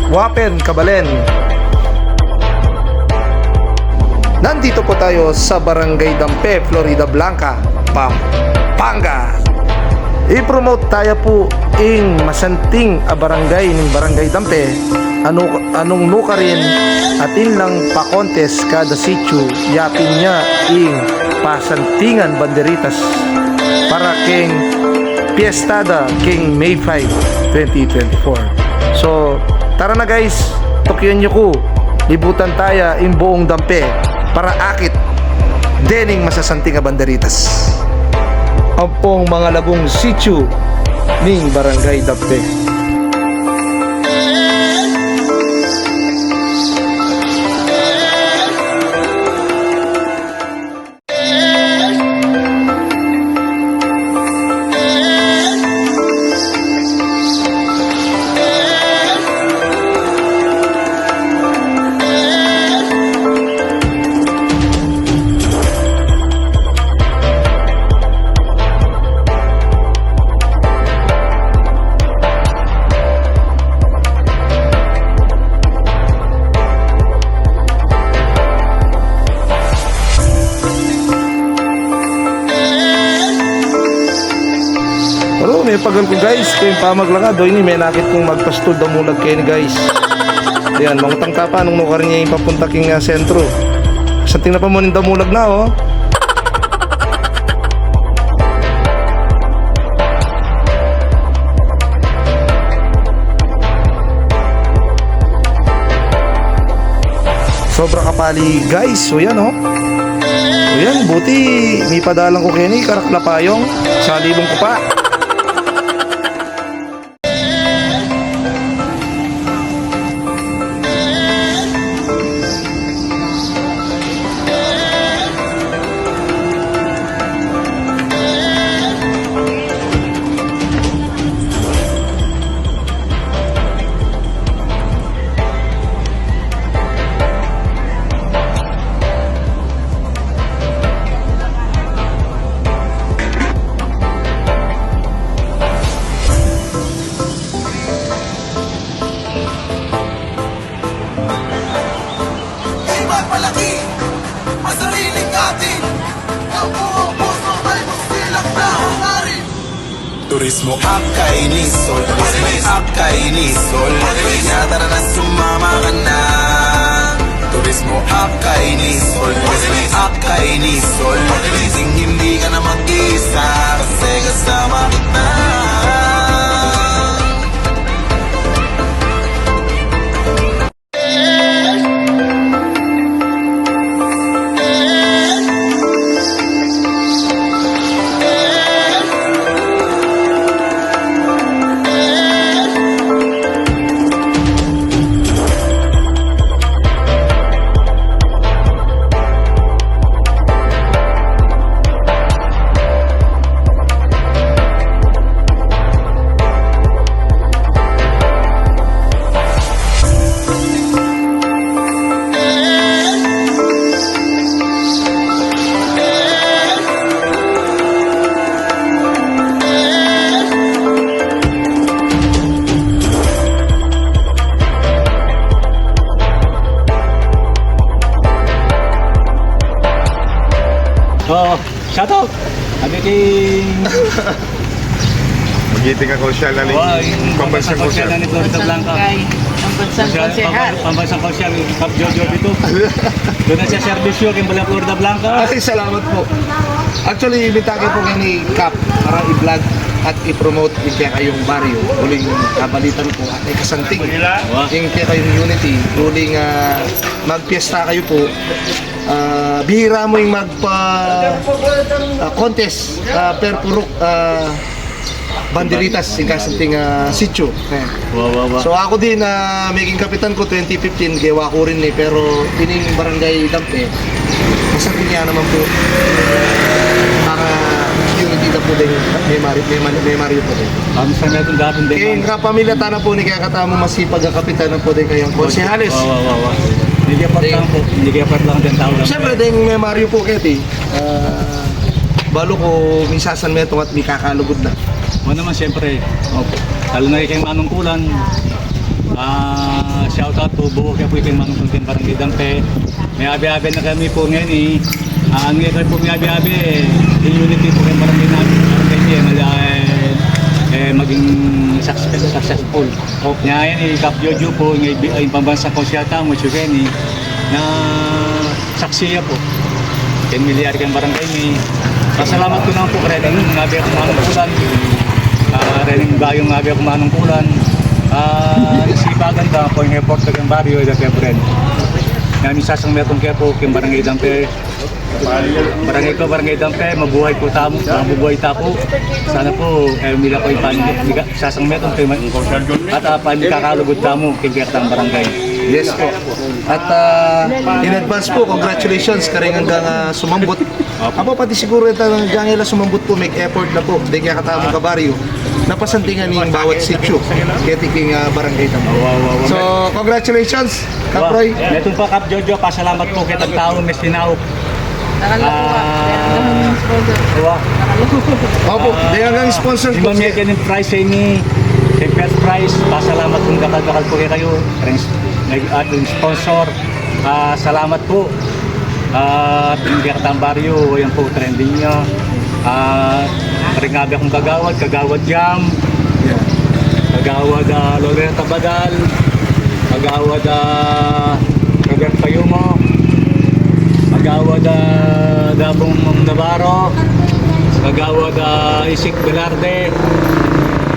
Wapen, Kabalen. Nandito po tayo sa Barangay Dampe, Florida Blanca, Pampanga. I-promote tayo po ing masanting a barangay ng Barangay Dampe. Anong nukarin at inlang pa-contest kada sityo yapin niya ing pasantingan banderitas para king Piestada king May 5, 2024. So tara na guys, tukyan nyo ko, libutan tayo ing buong Dampe para akit dening masasanting a banderitas ang pong mga lagong sityo ning Barangay Dampe. May pagal ko guys, kayong pamaglangad ini may nakit kong magpastol damulag kayo ni guys. Ayan, mangutang tapa nung nukar niya yung papunta king sentro. Santing na pa mo damulag na oh. Sobra kapali guys, so yan oh. So yan, buti may padalang ko kayo ni karaklapayong sa libong ko pa. Malaki ang sariling atin. Ang buong puso ay magsilak na hangarin. Turismo up kay Nisol, turismo up kay Nisol. Kaya tara na sumama ka na. Turismo up kay Nisol, turismo up kay Nisol. Ising hindi ka na mag-isa kasi kasama kita. Oh, shout out! Sabi kay... Magiting ako siya na ni pambansang ko siya. ni Florida Blanca. Pambansang konsehal. Pambansang konsehal. Kap Jojo dito. Doon na siya servisyo kay Florida Blanca. Ay, salamat po. Actually, ibitake po kayo ni Cap para i-vlog at i-promote yung kaya kayong barrio. Uling kabalitan po at ikasanting. Yung kaya kayong unity. Uling magpiesta kayo po. Bihira mo yung magpa-contest per purok banderitas yung kasanting sityo. So ako din, maging kapitan ko 2015, gawa ko rin pero pining Barangay Dampe, masabi niya naman po para unity na po din, may Mario po din. Kami sa natin dapat din. Kaya yung kapamilya tana po ni kaya katamo masipag ang kapitan po din kayong konsehales. Hindi kaya part lang din tao lang. Siyempre din may Mario po kaya balo ko minsasan metong at may kakalugod na. O naman siyempre, lalo na kay manungkulan, shoutout po buo kaya po yung manong kunting Barangay Dampe. May abi-abi na kami po ngayon eh. Ang ngayon po may abi-abi in unity po yung barangay namin. Maging successful. Hope niya yan Kap Jojo po yung pambansang konsyata mo Chugeni na saksiya po. 10 milyar kang barangay ni. Pasalamat ko naman po kaya rin ngabi ako manungkulan. Rin bayong ngabi ako manungkulan. Nasipagan ka po yung effort ng baryo at kaya po rin. Namin sasang metong kaya po yung Barangay Dampe. Barangay Dampe, mabuhay po tamo, mabubuhay tapo. Sana po, mila ko yung panig, sasang metong kayo at panikakalugot tamo, kaya barangay. Yes po. At in advance po, congratulations karing hanggang sumambot. Apo pati siguro ito hanggang ila sumambot po, make effort na po. Di kaya katamong kabaryo. Napasantingan yung bawat sityo. Kaya tiking barangay tamo. So, congratulations, Kaproy. Ito pa Kap Jojo, pasalamat po kitang taon may sinawag. Opo, di hanggang sponsor Di po. ba may ganun price ni first price, pasalamat kung kakal po kayo. At yung sponsor, salamat po. Pinagyan katang baryo, yan po trending nyo. Ringabi akong kagawad jam, kagawad Loleta Badal, kagawad Kagan Payumo, kagawad Dabong Navarro, kagawad Isik Velarde,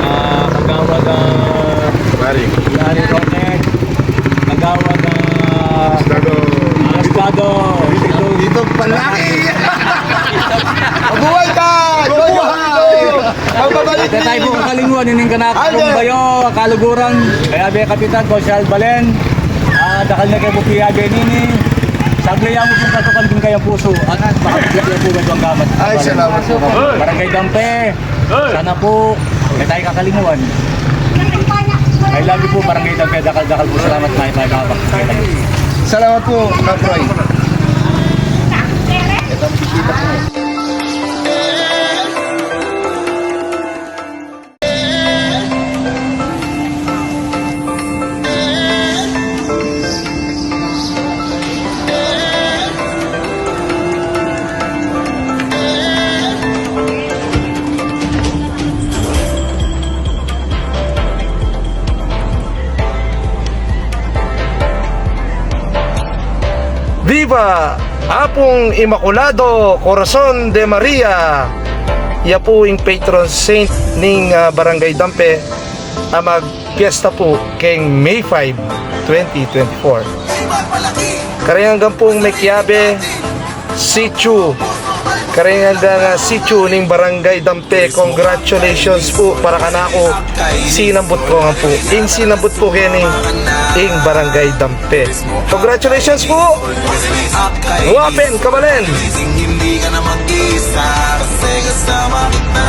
kagawad Larry Roque, kagawad Estado Dito palaki! Mabuhay ka! Magbabalik Kaya tayo po kakalinguan, yun yung kanakakong bayo, kaluguran. Kaya be Kapitan, Consyal Balen, dakal na kayo po piyaga nini. Saglaya mo kung katukan din kayang puso at makabigyan po ba ang gamat. Ay, salamat po. Barangay Dampe, sana po, kaya tayo kakalinguan. I love you po, Barangay Dampe, dakal-dakal po, salamat tayo tayo kapag. Salamat po, Kaproy. Ito ang bisita po. Viva Apong Immaculado Corazon de Maria. Iya po yung patron saint ng Barangay Dampe. Mag-fiesta po keng May 5, 2024. Karayanggan pong may kiyabe Sichu. Karayanggan Sichu ng Barangay Dampe. Congratulations po para kanako. Sinambot ko nga po. Sinambot po kayo ng Barangay Dampe. Congratulations po! Wapin, Kabalen! Hindi ka na mag-isa kasi kasama kita.